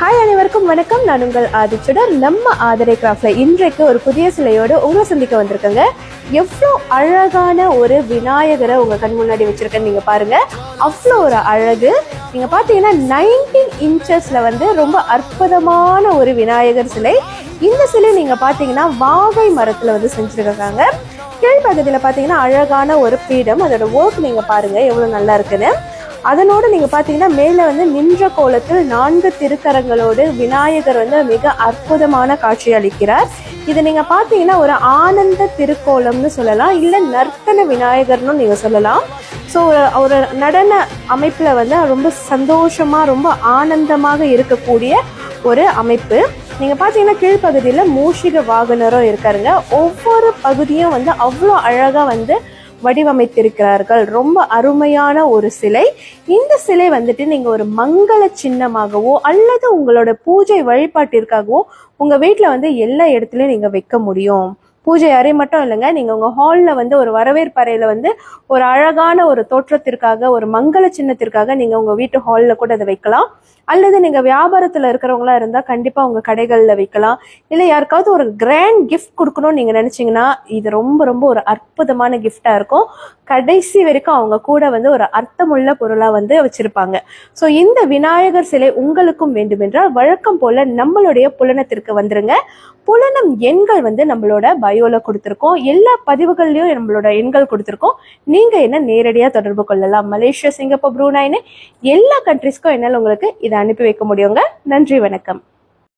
Hi அனைவருக்கும் வணக்கம். நான் உங்கள் ஆதிச்சுடர். நம்ம ஆதரை கிராஃப்ட்ல இன்றைக்கு ஒரு புதிய சிலையோடு உங்களை சந்திக்க வந்திருக்கேங்க. எவ்வளோ அழகான ஒரு விநாயகரை உங்க கண் முன்னாடி வச்சிருக்கேன்னு நீங்க பாருங்க. அவ்வளோ ஒரு அழகு. நீங்க பாத்தீங்கன்னா 19 இன்ச்சஸ்ல ரொம்ப அற்புதமான ஒரு விநாயகர் சிலை. இந்த சிலை நீங்க பாத்தீங்கன்னா வாகை மரத்துல செஞ்சிருக்காங்க. கீழ்ப்பகுதியில பாத்தீங்கன்னா அழகான ஒரு பீடம். அதோட ஒர்க் நீங்க பாருங்க எவ்வளவு நல்லா இருக்குன்னு. அதனோடு நீங்க பாத்தீங்கன்னா மேல நின்ற கோலத்தில் 4 திருக்கரங்களோடு விநாயகர் மிக அற்புதமான காட்சி அளிக்கிறார். இது நீங்க பாத்தீங்கன்னா ஒரு ஆனந்த திருக்கோலம்னு சொல்லலாம், இல்ல நர்த்தன விநாயகர்னு நீங்க சொல்லலாம். ஸோ ஒரு நடன அமைப்புல ரொம்ப சந்தோஷமா ரொம்ப ஆனந்தமாக இருக்கக்கூடிய ஒரு அமைப்பு. நீங்க பாத்தீங்கன்னா கீழ்ப்பகுதியில மூஷிக வாகனரும் இருக்காருங்க. ஒவ்வொரு பகுதியும் அவ்வளோ அழகா வடிவமைத்திருக்கிறார்கள். ரொம்ப அருமையான ஒரு சிலை. இந்த சிலை நீங்க ஒரு மங்கள சின்னமாகவோ அல்லது உங்களோட பூஜை வழிபாட்டிற்காகவோ உங்க வீட்டுல எல்லா இடத்துலயும் நீங்க வைக்க முடியும். பூஜை அறை மட்டும் இல்லைங்க, நீங்க உங்க ஹால்ல ஒரு வரவேற்பு அறையில ஒரு அழகான ஒரு தோற்றத்திற்காக ஒரு மங்கள சின்னத்திற்காக நீங்க உங்க வீட்டு ஹால்ல கூட அதை வைக்கலாம். அல்லது நீங்க வியாபாரத்துல இருக்கிறவங்களா இருந்தா கண்டிப்பா உங்க கடைகள்ல வைக்கலாம். இல்ல யாருக்காவது ஒரு கிராண்ட் கிஃப்ட் கொடுக்கணும்னு நீங்க நினைச்சீங்கன்னா இது ரொம்ப ரொம்ப ஒரு அற்புதமான கிஃப்டா இருக்கும். கடைசி வரைக்கும் அவங்க கூட ஒரு அர்த்தமுள்ள பொருளா வச்சிருப்பாங்க. ஸோ இந்த விநாயகர் சிலை உங்களுக்கும் வேண்டுமென்றால் வழக்கம் போல நம்மளுடைய புலனத்திற்கு வந்துருங்க. புலனம் எண்கள் நம்மளோட பயோல கொடுத்துருக்கோம். எல்லா பதிவுகள்லயும் நம்மளோட எண்கள் கொடுத்துருக்கோம். நீங்க என்ன நேரடியா தொடர்பு கொள்ளலாம். மலேசியா, சிங்கப்பூர், ப்ரூனைன்னு எல்லா கண்ட்ரிஸ்க்கும் என்னால் உங்களுக்கு இதை அனுப்பி வைக்க முடியுங்க. நன்றி, வணக்கம்.